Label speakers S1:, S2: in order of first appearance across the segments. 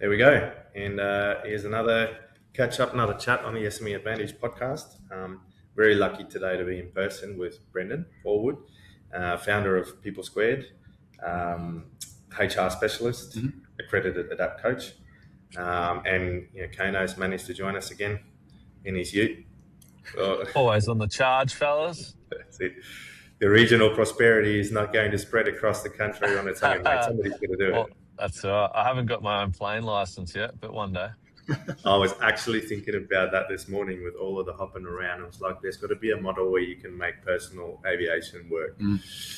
S1: There we go. And here's another catch up, another chat on the SME Advantage podcast. Very lucky today to be in person with Brendan Forwood, founder of People Squared, HR specialist, accredited adapt coach. And Kano's managed to join us again in his ute. Well,
S2: Always on the charge, fellas.
S1: that's it. The regional prosperity is not going to spread across the country on its own, mate. Somebody's going to do it.
S2: That's all right. I haven't got my own plane license yet, but one day.
S1: I was actually thinking about that this morning with all of the hopping around. I was like, there's got to be a model where you can make personal aviation work.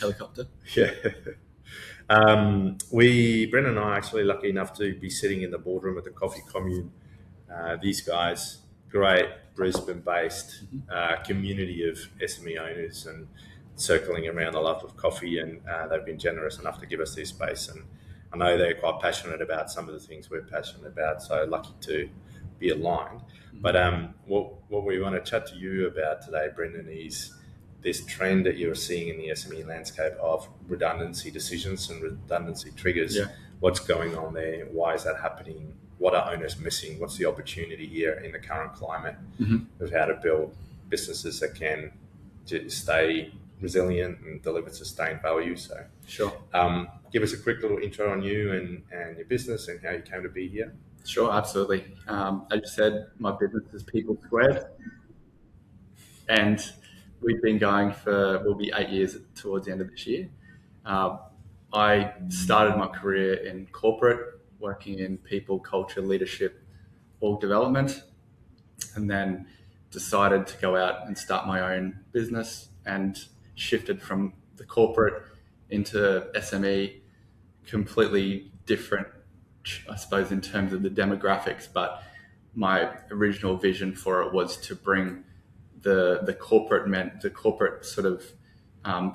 S3: Helicopter.
S1: Yeah. Brendan and I are actually lucky enough to be sitting in the boardroom at the Coffee Commune. These guys, great Brisbane-based community of SME owners and circling around the love of coffee, and they've been generous enough to give us this space. And I know they're quite passionate about some of the things we're passionate about, so lucky to be aligned. But what we want to chat to you about today, Brendan, is this trend that you're seeing in the SME landscape of redundancy decisions and redundancy triggers. Yeah. What's going on there? Why is that happening? What are owners missing? What's the opportunity here in the current climate of how to build businesses that can stay resilient and deliver sustained value? So,
S3: sure.
S1: Give us a quick little intro on you and your business and how you came to be here.
S3: Sure, absolutely. As you said, my business is People Squared, and we've been going will be 8 years towards the end of this year. I started my career in corporate, working in people, culture, leadership, org development, and then decided to go out and start my own business and shifted from the corporate into SME, completely different, I suppose, in terms of the demographics, but my original vision for it was to bring the corporate sort of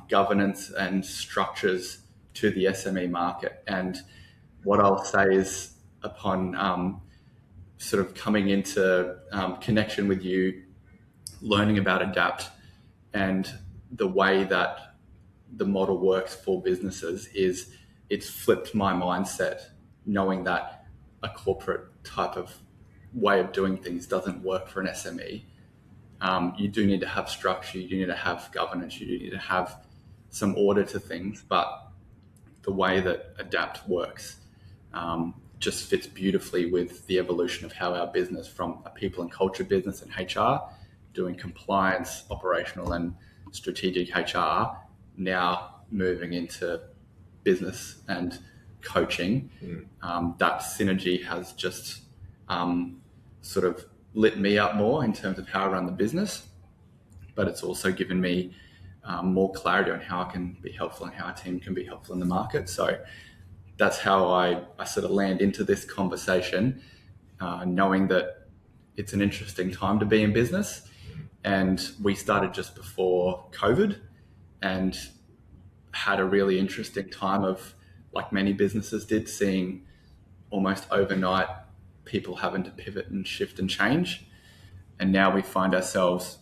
S3: governance and structures to the SME market. And what I'll say is, upon sort of coming into connection with you, learning about Adapt and the way that the model works for businesses, is it's flipped my mindset, knowing that a corporate type of way of doing things doesn't work for an SME. You do need to have structure, you do need to have governance, you do need to have some order to things, but the way that Adapt works just fits beautifully with the evolution of how our business, from a people and culture business and HR, doing compliance, operational and strategic HR, now moving into business and coaching. That synergy has just sort of lit me up more in terms of how I run the business, but it's also given me more clarity on how I can be helpful and how our team can be helpful in the market. So that's how I sort of land into this conversation, knowing that it's an interesting time to be in business. And we started just before COVID and had a really interesting time of, like many businesses did, seeing almost overnight people having to pivot and shift and change. And now we find ourselves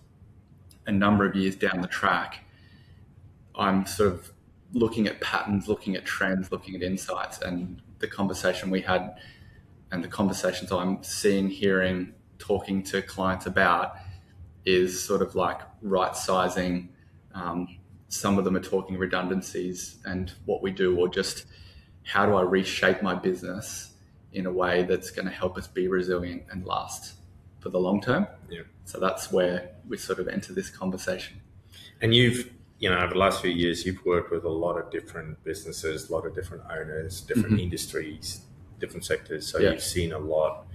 S3: a number of years down the track. I'm sort of looking at patterns, looking at trends, looking at insights, and the conversation we had and the conversations I'm seeing, hearing, talking to clients about is sort of like right sizing. Some of them are talking redundancies and what we do, or just how do I reshape my business in a way that's going to help us be resilient and last for the long term.
S1: Yeah.
S3: So that's where we sort of enter this conversation.
S1: And you've, over the last few years, you've worked with a lot of different businesses, a lot of different owners, different industries, different sectors. So you've seen a lot.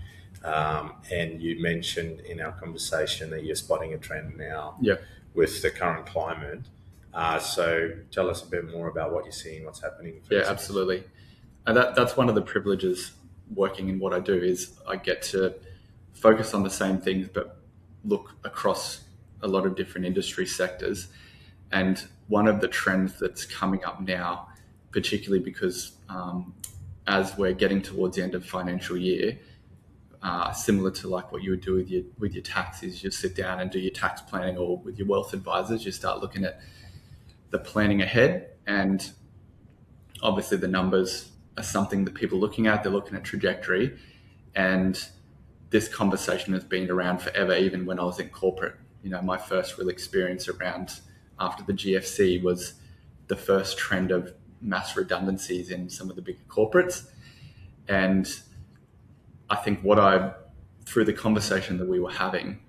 S1: And you mentioned in our conversation that you're spotting a trend now with the current climate. So tell us a bit more about what you're seeing, what's happening.
S3: Yeah, absolutely. And that's one of the privileges working in what I do, is I get to focus on the same things, but look across a lot of different industry sectors. And one of the trends that's coming up now, particularly because as we're getting towards the end of financial year, similar to like what you would do with your taxes, you sit down and do your tax planning, or with your wealth advisors, you start looking at the planning ahead. And obviously the numbers are something that people are looking at. They're looking at trajectory. And this conversation has been around forever, even when I was in corporate. My first real experience around after the GFC was the first trend of mass redundancies in some of the bigger corporates. And I think through the conversation that we were having,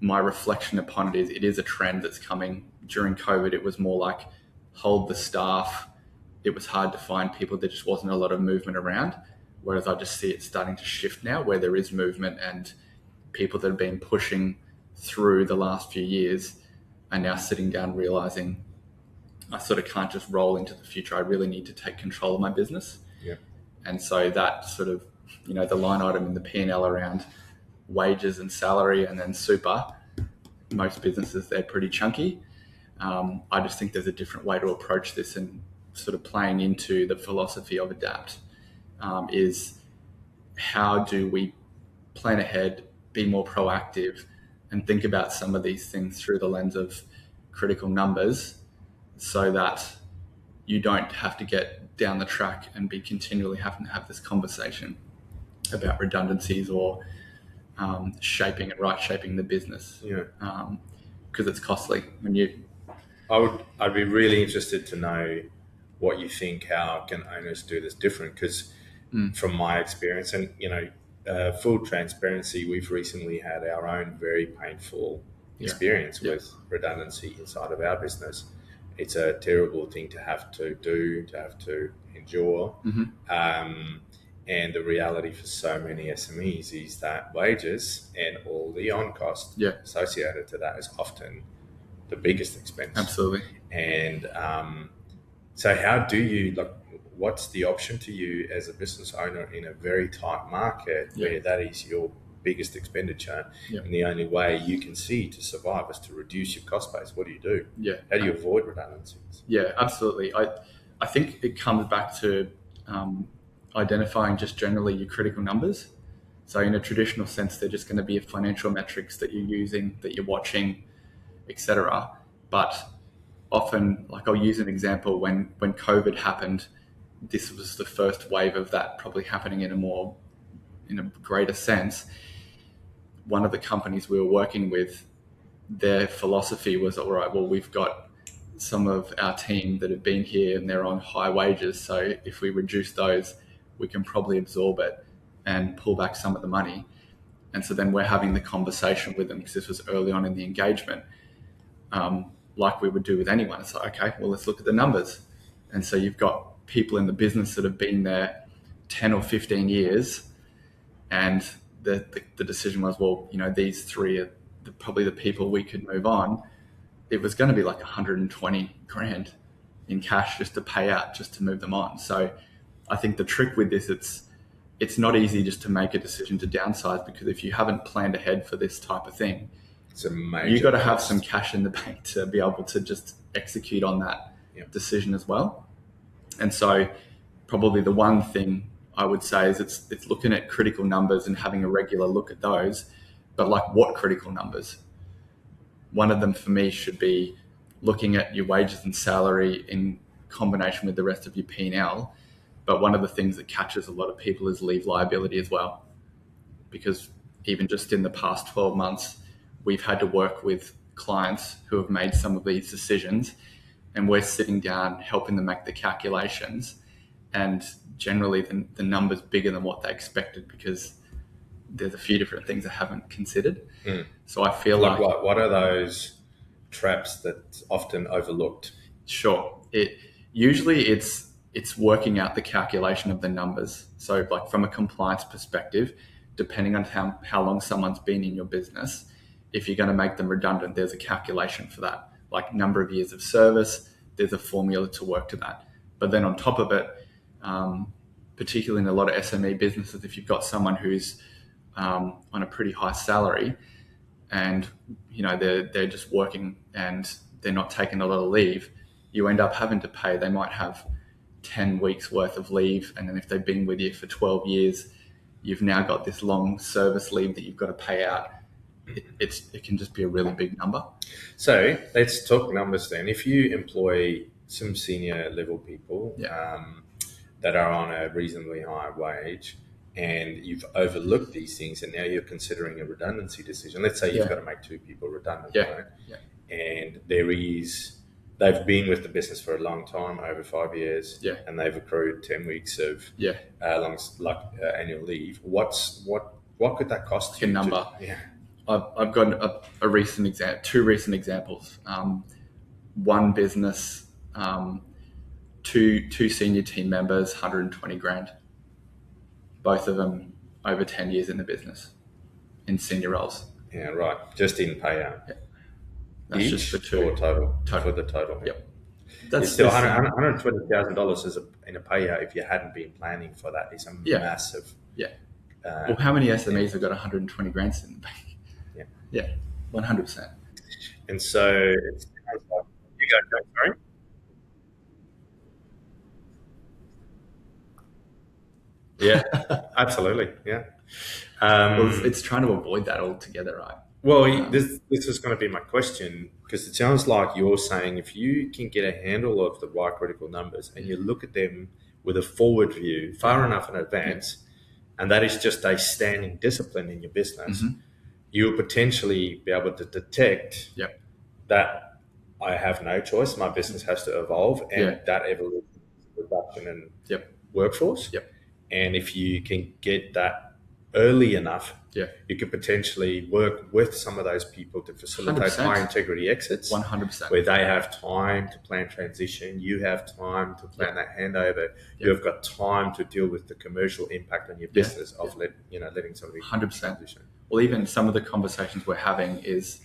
S3: my reflection upon it is a trend that's coming. During COVID, it was more like hold the staff. It was hard to find people. There just wasn't a lot of movement around. Whereas I just see it starting to shift now, where there is movement, and people that have been pushing through the last few years are now sitting down realizing I sort of can't just roll into the future. I really need to take control of my business.
S1: Yeah.
S3: And so that sort of, the line item in the P&L around wages and salary and then super, most businesses, they're pretty chunky. I just think there's a different way to approach this, and sort of playing into the philosophy of ADAPT is how do we plan ahead, be more proactive, and think about some of these things through the lens of critical numbers, so that you don't have to get down the track and be continually having to have this conversation about redundancies or shaping the business.
S1: Yeah.
S3: Because it's costly when
S1: I'd be really interested to know what you think. How can owners do this different? Because from my experience, and full transparency, we've recently had our own very painful experience with redundancy inside of our business. It's a terrible thing to have to do, to have to endure. And the reality for so many SMEs is that wages and all the on-cost associated to that is often the biggest expense.
S3: Absolutely.
S1: And so how do you, what's the option to you as a business owner in a very tight market where that is your biggest expenditure, and the only way you can see to survive is to reduce your cost base? What do you do? How do you avoid redundancies?
S3: Yeah, absolutely. I think it comes back to identifying just generally your critical numbers. So in a traditional sense, they're just going to be financial metrics that you're using, that you're watching, etc. But often, I'll use an example. When COVID happened, this was the first wave of that probably happening in a greater sense. One of the companies we were working with, their philosophy was, all right, well, we've got some of our team that have been here and they're on high wages. So if we reduce those, we can probably absorb it and pull back some of the money. And so then we're having the conversation with them, because this was early on in the engagement, like we would do with anyone. It's like, okay, well, let's look at the numbers. And so you've got people in the business that have been there 10 or 15 years, and the decision was, well, these three are probably the people we could move on. It was going to be like 120 grand in cash just to pay out, just to move them on. So I think the trick with this, it's not easy just to make a decision to downsize, because if you haven't planned ahead for this type of thing,
S1: it's a major
S3: you've got to have some cash in the bank to be able to just execute on that decision as well. And so probably the one thing I would say is it's looking at critical numbers and having a regular look at those. But what critical numbers? One of them for me should be looking at your wages and salary in combination with the rest of your P&L. But one of the things that catches a lot of people is leave liability as well. Because even just in the past 12 months, we've had to work with clients who have made some of these decisions, and we're sitting down helping them make the calculations. And generally the number's bigger than what they expected, because there's a few different things I haven't considered. So I feel like
S1: what are those traps that's often overlooked?
S3: Sure. Usually it's working out the calculation of the numbers. So from a compliance perspective, depending on how long someone's been in your business, if you're going to make them redundant, there's a calculation for that. Like number of years of service, there's a formula to work to that. But then on top of it, particularly in a lot of SME businesses, if you've got someone who's on a pretty high salary, and they're just working and they're not taking a lot of leave, you end up having to pay. They might have 10 weeks worth of leave, and then if they've been with you for 12 years, you've now got this long service leave that you've got to pay out. It can just be a really big number.
S1: So let's talk numbers then. If you employ some senior level people that are on a reasonably high wage, and you've overlooked these things, and now you're considering a redundancy decision. Let's say you've
S3: Yeah.
S1: got to make 2 people redundant,
S3: Yeah.
S1: right?
S3: Yeah.
S1: And they've been with the business for a long time, over 5 years,
S3: Yeah.
S1: and they've accrued 10 weeks of
S3: Yeah.
S1: annual leave. What could that cost
S3: A
S1: you?
S3: number.
S1: Yeah.
S3: I've got a recent example, 2 recent examples. One business, two senior team members, 120 grand. Both of them over 10 years in the business in senior roles.
S1: Yeah, right. Just in payout.
S3: Yeah. That's just for
S1: Each
S3: 2.
S1: or total?
S3: Total.
S1: For the total.
S3: Yep.
S1: It's
S3: That's
S1: still
S3: this,
S1: $120,000 in a payout if you hadn't been planning for that. It's a massive.
S3: Yeah. Well, how many SMEs have got 120 grand in the bank?
S1: Yeah.
S3: Yeah. 100%.
S1: And so it's like, you go, sorry? Yeah, absolutely. Yeah.
S3: Well, it's trying to avoid that altogether, right?
S1: Well, this is going to be my question, because it sounds like you're saying if you can get a handle of the right critical numbers and you look at them with a forward view far enough in advance, and that is just a standing discipline in your business, you'll potentially be able to detect that I have no choice. My business has to evolve, and that evolution is reduction in workforce. And if you can get that early enough, you could potentially work with some of those people to facilitate
S3: 100%.
S1: high integrity exits.
S3: 100%.
S1: Where they have time to plan transition, you have time to plan that handover. You've got time to deal with the commercial impact on your business of letting somebody
S3: 100%.
S1: transition.
S3: Well, even some of the conversations we're having is,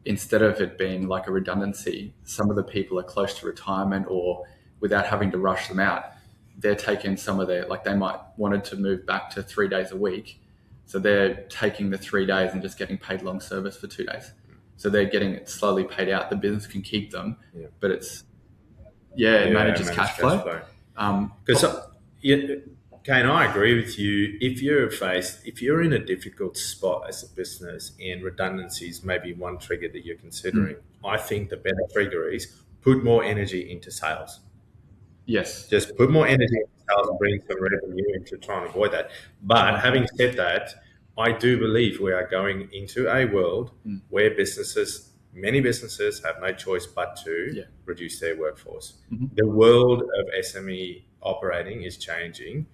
S3: instead of it being like a redundancy, some of the people are close to retirement, or without having to rush them out, they're taking some of their, like they might wanted to move back to 3 days a week. So they're taking the 3 days and just getting paid long service for 2 days. So they're getting it slowly paid out. The business can keep them, but it's, it manages cash flow.
S1: Kane, I agree with you. If you're in a difficult spot as a business and redundancies may be one trigger that you're considering, I think the better trigger is put more energy into sales.
S3: Yes.
S1: Just put more energy into sales and bring some revenue into trying to avoid that. But having said that, I do believe we are going into a world where many businesses have no choice but to reduce their workforce. The world of SME operating is changing.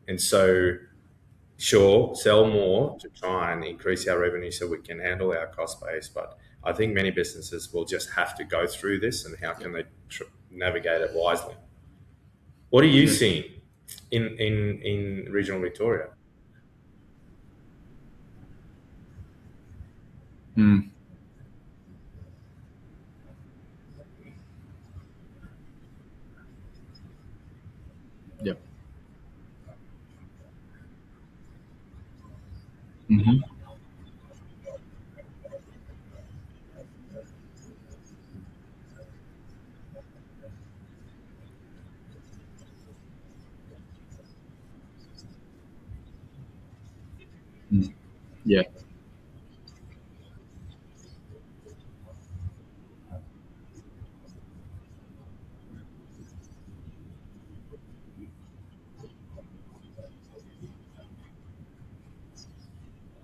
S1: And so, sure, sell more to try and increase our revenue so we can handle our cost base. But I think many businesses will just have to go through this, and how can they navigate it wisely? What are you seeing in regional Victoria?
S3: Yep. Yeah.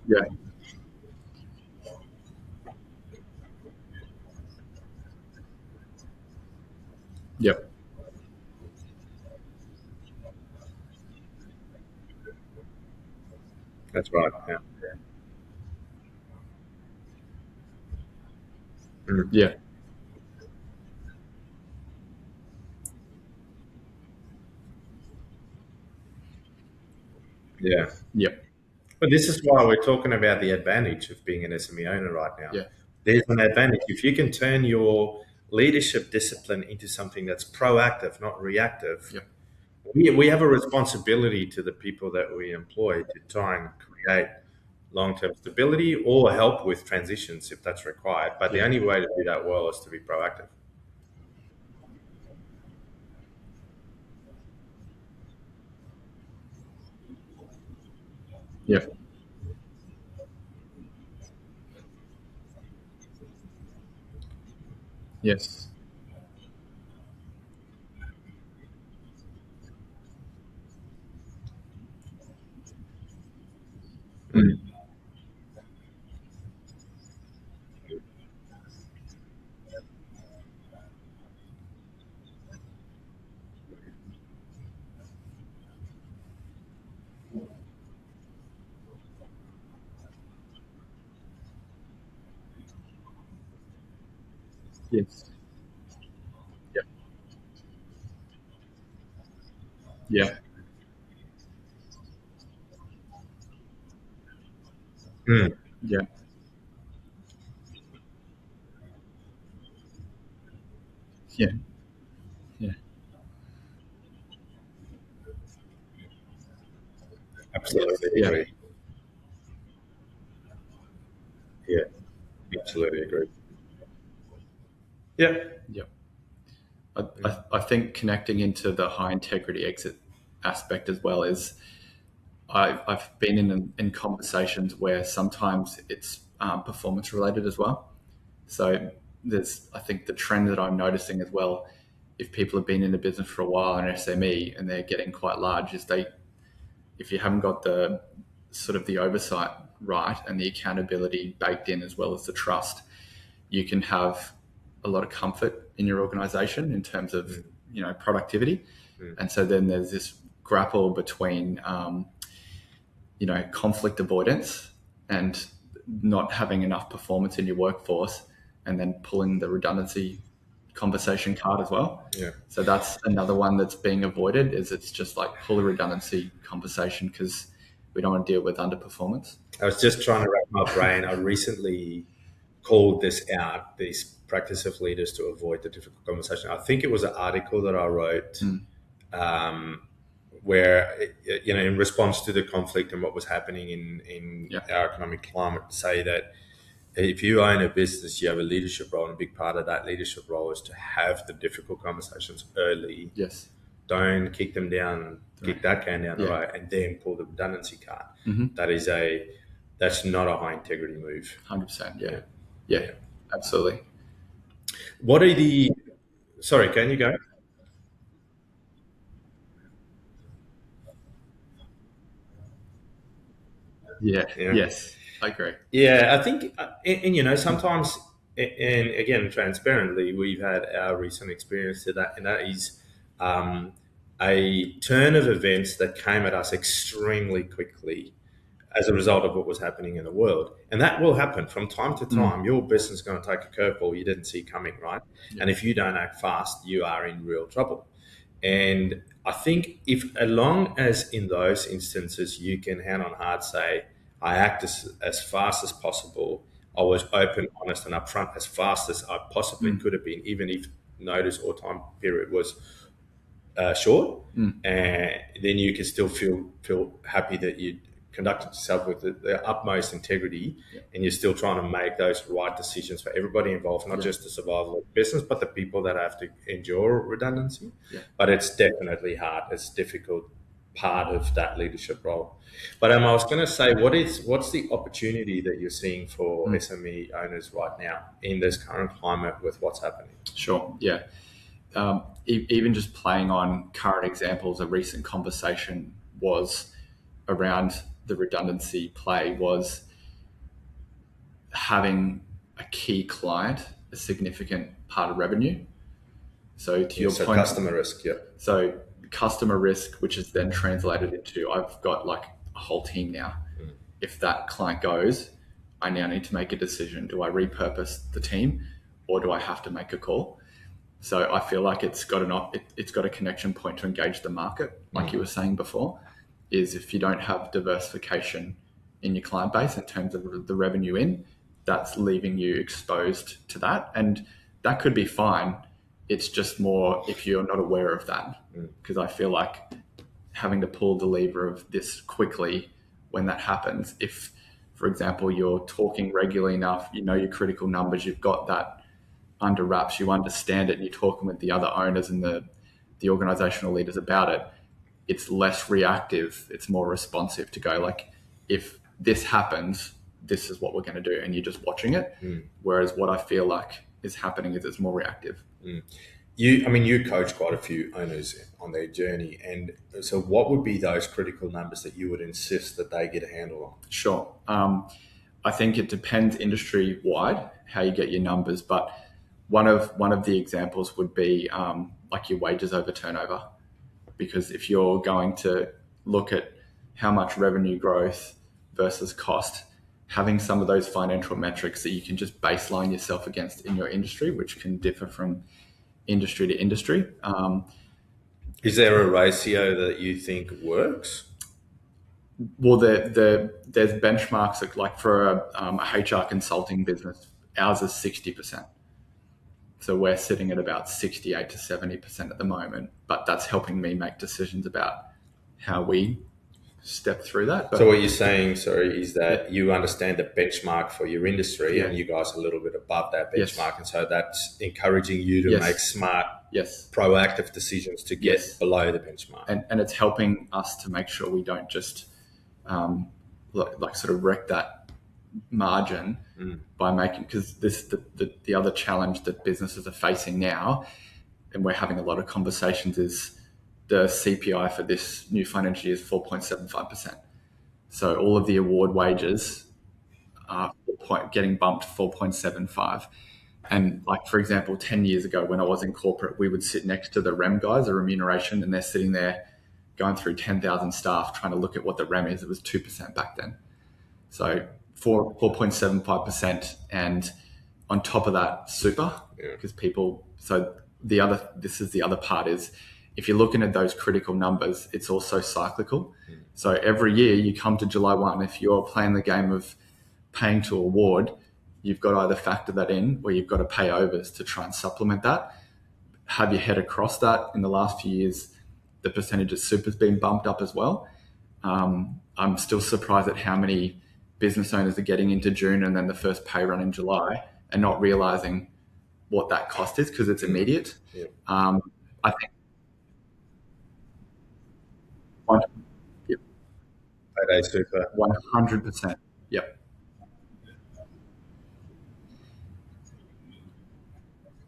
S3: Yeah. Yep.
S1: That's right. Yeah.
S3: Yeah.
S1: Yeah.
S3: Yep.
S1: But this is why we're talking about the advantage of being an SME owner right now.
S3: Yeah.
S1: There's an advantage. If you can turn your leadership discipline into something that's proactive, not reactive, we have a responsibility to the people that we employ to try and create long-term stability or help with transitions if that's required. But the only way to do that well is to be proactive.
S3: Yep. Yes. Yes. Yep. Yeah.
S1: Mm.
S3: Yeah. Yeah. Yeah. Yes.
S1: Absolutely
S3: Yeah.
S1: agree. Yeah, absolutely agree. Yeah.
S3: Yep. I think connecting into the high integrity exit aspect as well is I've been in conversations where sometimes it's performance related as well. So there's, I think the trend that I'm noticing as well, if people have been in the business for a while, an SME, and they're getting quite large, is if you haven't got the sort of the oversight right and the accountability baked in as well as the trust, you can have a lot of comfort in your organization in terms of productivity. And so then there's this grapple between conflict avoidance and not having enough performance in your workforce, and then pulling the redundancy conversation card as well.
S1: Yeah.
S3: So that's another one that's being avoided, is it's just like pull the redundancy conversation because we don't want to deal with underperformance.
S1: I was just trying to wrap my brain. I recently called this out, these practice of leaders to avoid the difficult conversation. I think it was an article that I wrote um, where, in response to the conflict and what was happening in
S3: Yeah.
S1: our economic climate, say that if you own a business, you have a leadership role, and a big part of that leadership role is to have the difficult conversations early.
S3: Yes.
S1: Don't kick them down, kick that can down the
S3: Yeah.
S1: road, and then pull the redundancy card.
S3: Mm-hmm.
S1: That's not a high integrity move.
S3: 100%. Yeah. Yeah. Absolutely.
S1: What are the? Sorry, can you go?
S3: Yeah.
S1: Yeah.
S3: Yes. I agree.
S1: Yeah, I think, and sometimes, and again, transparently, we've had our recent experience to that, and that is um, a turn of events that came at us extremely quickly as a result of what was happening in the world. And that will happen from time to time. Your business is going to take a curveball you didn't see coming, right?
S3: Yeah.
S1: And if you don't act fast, you are in real trouble. And I think if, as long as in those instances you can hand on heart say, I act as fast as possible, I was open, honest, and upfront as fast as I possibly could have been, even if notice or time period was short, and then you can still feel happy that you conducted yourself with the utmost integrity, and you're still trying to make those right decisions for everybody involved, not just the survival of the business, but the people that have to endure redundancy.
S3: Yeah.
S1: But it's definitely hard. It's a difficult part of that leadership role. But I was going to say, what's the opportunity that you're seeing for SME owners right now in this current climate with what's happening?
S3: Sure. Yeah. Even just playing on current examples, a recent conversation was around the redundancy play was having a key client a significant part of revenue. So to your
S1: So
S3: point,
S1: customer risk, yeah.
S3: so customer risk, which is then translated into I've got like a whole team now. If that client goes, I now need to make a decision. Do I repurpose the team or do I have to make a call? So I feel like it's got a connection point to engage the market, like you were saying before, is if you don't have diversification in your client base in terms of the revenue in, that's leaving you exposed to that. And that could be fine. It's just more if you're not aware of that, because I feel like having to pull the lever of this quickly when that happens, if, for example, you're talking regularly enough, you know your critical numbers, you've got that under wraps, you understand it, and you're talking with the other owners and the organizational leaders about it, it's less reactive, it's more responsive to go like, if this happens, this is what we're going to do, and you're just watching it. Whereas what I feel like is happening is it's more reactive.
S1: You coach quite a few owners on their journey, and so what would be those critical numbers that you would insist that they get a handle on?
S3: Sure. I think it depends industry wide how you get your numbers, but one of the examples would be like your wages over turnover, because if you're going to look at how much revenue growth versus cost, having some of those financial metrics that you can just baseline yourself against in your industry, which can differ from industry to industry.
S1: Is there a ratio that you think works?
S3: Well, there's benchmarks like for a HR consulting business, ours is 60%. So we're sitting at about 68 to 70% at the moment, but that's helping me make decisions about how we step through that. But
S1: So what you're saying, sorry, is that you understand the benchmark for your industry,
S3: Yeah.
S1: and you guys are a little bit above that
S3: Yes.
S1: benchmark, and so that's encouraging you to
S3: Yes.
S1: make smart,
S3: yes,
S1: proactive decisions to get
S3: Yes.
S1: below the benchmark.
S3: and it's helping us to make sure we don't just like sort of wreck that margin by making, because the other challenge that businesses are facing now, and we're having a lot of conversations, is the CPI for this new financial year is 4.75%. So all of the award wages are getting bumped 4.75. And like, for example, 10 years ago when I was in corporate, we would sit next to the REM guys, the remuneration, and they're sitting there going through 10,000 staff trying to look at what the REM is. It was 2% back then. So 4.75%. And on top of that, super, because people, so this is the other part, is if you're looking at those critical numbers, it's also cyclical. So every year you come to July 1, if you're playing the game of paying to award, you've got to either factor that in or you've got to pay overs to try and supplement that. Have your head across that. In the last few years, the percentage of super's been bumped up as well. I'm still surprised at how many business owners are getting into June and then the first pay run in July and not realizing what that cost is, because it's immediate.
S1: Yeah.
S3: I think yep,
S1: Payday super.
S3: 100%. Yep.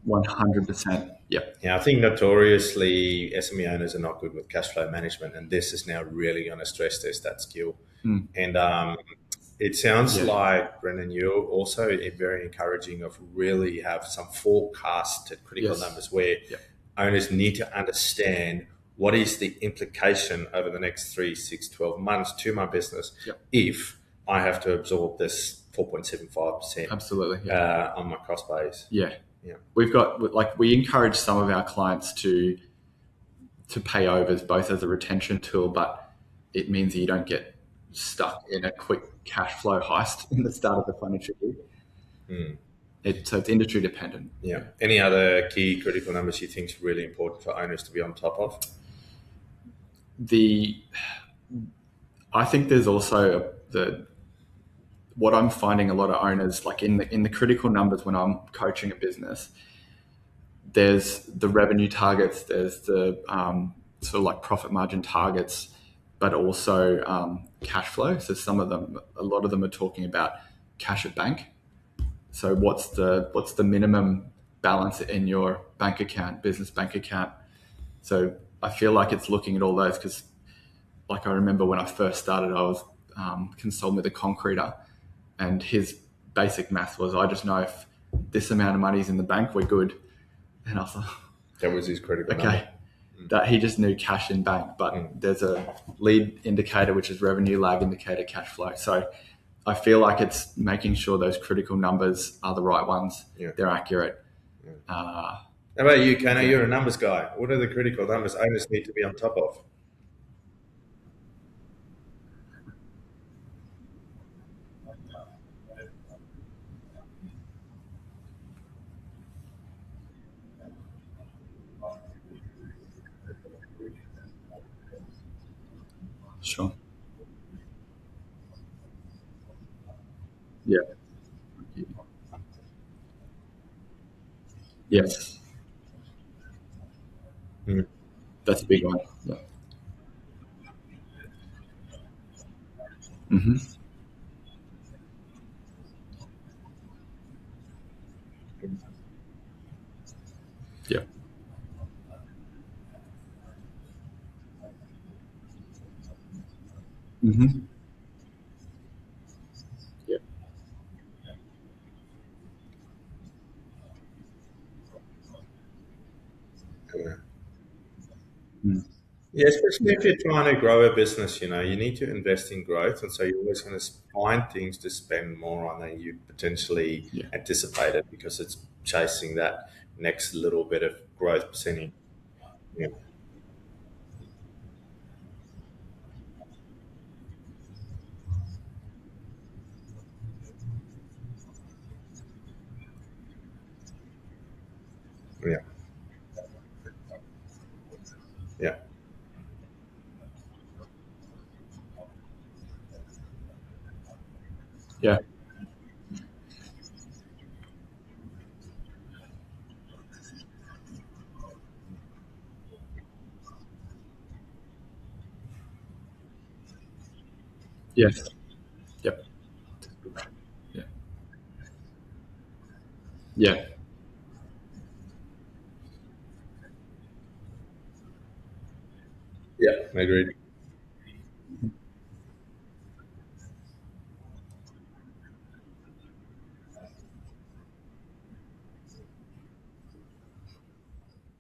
S3: 100%. Yep.
S1: Yeah, I think notoriously SME owners are not good with cash flow management, and this is now really going to stress test that skill. And it sounds like, Brendan, you're also very encouraging of really have some forecasted critical numbers where owners need to understand what is the implication over the next 3, 6, 12 months to my business if I have to absorb this 4.75%
S3: Absolutely.
S1: on my cost base.
S3: Yeah. We've got, like, we encourage some of our clients to pay overs both as a retention tool, but it means that you don't get stuck in a quick cash flow heist in the start of the financial year. So it's industry dependent.
S1: Yeah. Any other key critical numbers you think is really important for owners to be on top of?
S3: I think there's also what I'm finding a lot of owners, like in the critical numbers when I'm coaching a business, there's the revenue targets, there's the sort of like profit margin targets, but also cash flow. So a lot of them are talking about cash at bank. So what's the minimum balance in your bank account, business bank account? So I feel like it's looking at all those, because like I remember when I first started, I was consulting with a concreter, and his basic math was, I just know if this amount of money is in the bank, we're good. And I was like,
S1: that was his critical number.
S3: That he just knew cash in bank, but there's a lead indicator, which is revenue, lag indicator, cash flow. So I feel like it's making sure those critical numbers are the right ones. They're accurate.
S1: How about you, Kano? You're a numbers guy. What are the critical numbers owners need to be on top of?
S3: Sure. Yeah. Yes. That's a big one. Yeah. Yeah. Yeah.
S1: Yeah, especially if you're trying to grow a business, you need to invest in growth. And so you're always going to find things to spend more on than you potentially
S3: Yeah.
S1: anticipated because it's chasing that next little bit of growth percentage. Yeah. Yeah. Yeah.
S3: Yeah. Yes. Yep. Yeah. Yeah.
S1: Yeah. Agreed.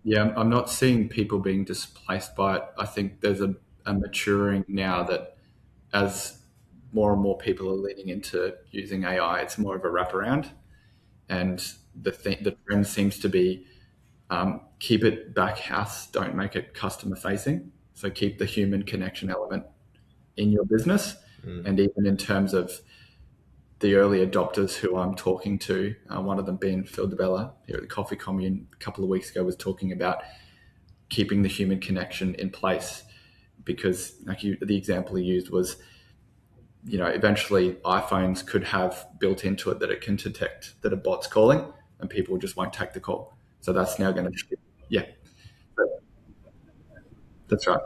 S3: Yeah. I'm not seeing people being displaced by it. I think there's a maturing now that as more and more people are leaning into using AI, it's more of a wraparound. And the trend seems to be keep it back house, don't make it customer facing. So keep the human connection element in your business.
S1: Mm.
S3: And even in terms of the early adopters who I'm talking to, one of them being Phil DeBella here at the Coffee Commune a couple of weeks ago, was talking about keeping the human connection in place because, like the example he used was, eventually iPhones could have built into it that it can detect that a bot's calling and people just won't take the call. So that's now going to, yeah, that's right.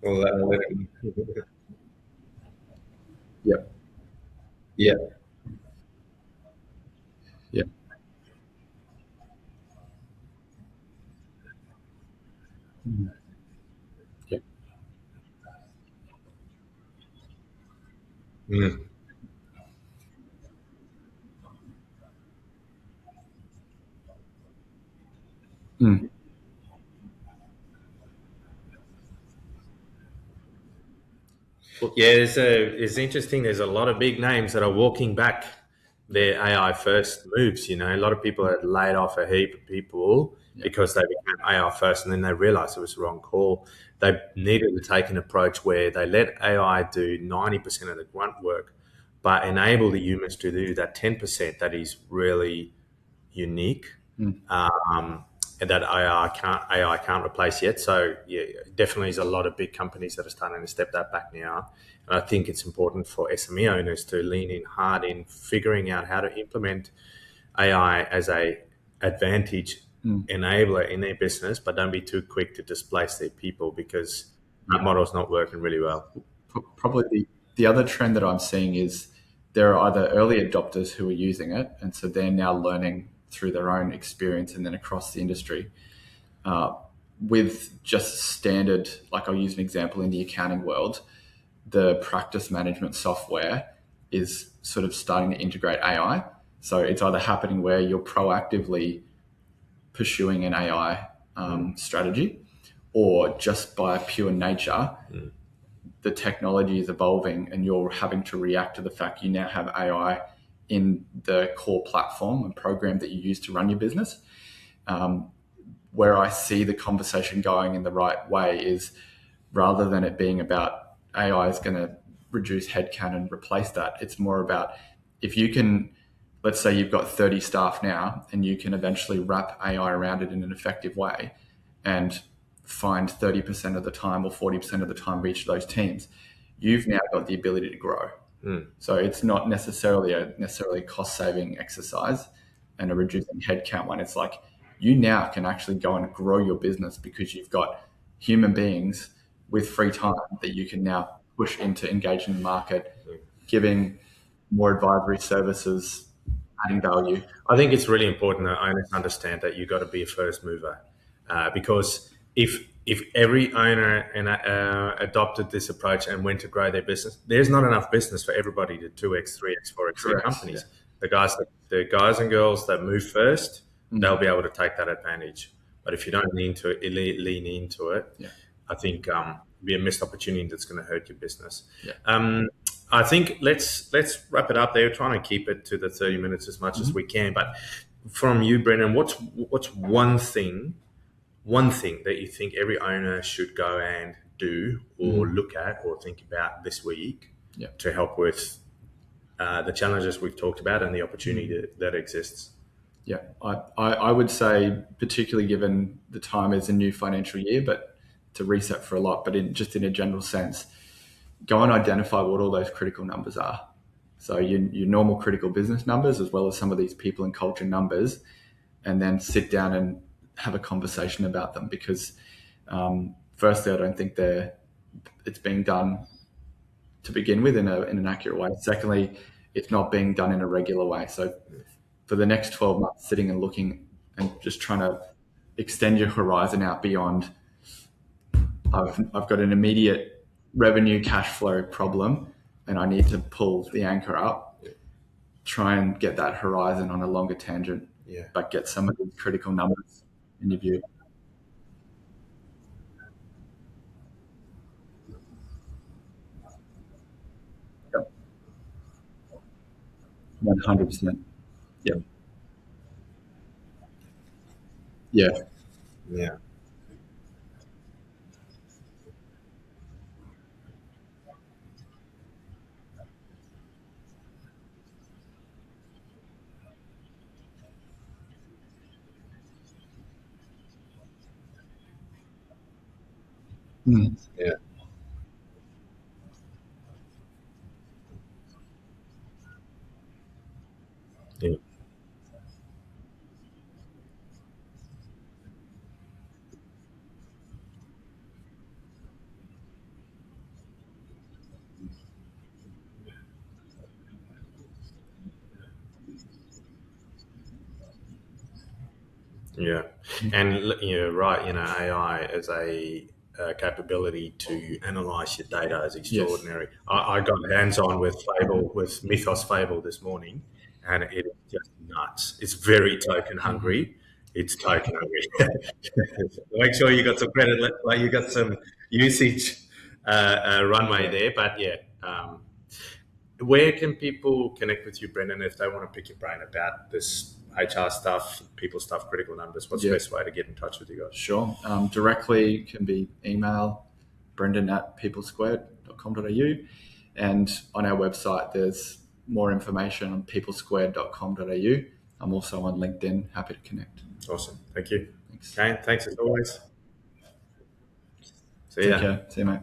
S1: Well,
S3: Yep.
S1: yeah.
S3: Yep. Mhm. Yep.
S1: Mm.
S3: Mm. Well,
S1: Yeah, it's interesting. There's a lot of big names that are walking back their AI first moves. A lot of people had laid off a heap of people
S3: yeah.
S1: because they became AI first, and then they realized it was the wrong call. They needed to take an approach where they let AI do 90% of the grunt work, but enable the humans to do that 10% that is really unique,
S3: Mm.
S1: and that AI can't replace yet. So yeah, definitely is a lot of big companies that are starting to step that back now. And I think it's important for SME owners to lean in hard in figuring out how to implement AI as a advantage
S3: Mm.
S1: enabler in their business, but don't be too quick to displace their people because that model's not working really well.
S3: Probably the other trend that I'm seeing is there are either early adopters who are using it, and so they're now learning through their own experience and then across the industry. Uh, with just standard, like I'll use an example in the accounting world, the practice management software is sort of starting to integrate AI. So it's either happening where you're proactively pursuing an AI strategy, or just by pure nature, the technology is evolving and you're having to react to the fact you now have AI in the core platform and program that you use to run your business. Where I see the conversation going in the right way is rather than it being about AI is going to reduce headcount and replace that, it's more about if you can, let's say you've got 30 staff now and you can eventually wrap AI around it in an effective way and find 30% of the time or 40% of the time of each of those teams, you've now got the ability to grow. So it's not necessarily cost saving exercise and a reducing headcount one. It's like you now can actually go and grow your business because you've got human beings with free time that you can now push into engaging the market, giving more advisory services, adding value.
S1: I think it's really important that owners understand that you've got to be a first mover, because if every owner adopted this approach and went to grow their business, there's not enough business for everybody to 2x, 3x, 4x their
S3: Correct. Yeah.
S1: companies. The guys and girls that move first, they'll be able to take that advantage. But if you don't lean into it,
S3: Yeah.
S1: I think be a missed opportunity that's going to hurt your business.
S3: Yeah.
S1: I think let's wrap it up there. We're trying to keep it to the 30 minutes as much as we can. But from you, Brendan, what's one thing that you think every owner should go and do or look at or think about this week to help with the challenges we've talked about and the opportunity that exists?
S3: Yeah, I would say, particularly given the time is a new financial year, but to reset for a lot, but just in a general sense, go and identify what all those critical numbers are. So your normal critical business numbers, as well as some of these people and culture numbers, and then sit down and have a conversation about them. Because firstly, I don't think it's being done to begin with in an accurate way. Secondly, it's not being done in a regular way. So for the next 12 months, sitting and looking and just trying to extend your horizon out beyond, I've got an immediate revenue cash flow problem and I need to pull the anchor up, try and get that horizon on a longer tangent, but get some of these critical numbers in your view. Yep. 100%. Yep. Yeah.
S1: Yeah. Yeah. Yeah. Yeah, and you're right. AI as a capability to analyze your data is extraordinary. I got hands on with Mythos Fable this morning, and it is just nuts. It's very token hungry. It's token hungry. Make sure you got some credit, like you got some usage runway there. But yeah. Where can people connect with you, Brendan, if they want to pick your brain about this HR stuff, people stuff, critical numbers? What's the best way to get in touch with you guys?
S3: Sure. Directly can be email brendan@peoplesquared.com.au, and on our website there's more information on peoplesquared.com.au. I'm also on LinkedIn. Happy to connect.
S1: Awesome. Thank you.
S3: Thanks.
S1: Kane, thanks as always. See
S3: Take
S1: ya.
S3: care. See you, mate.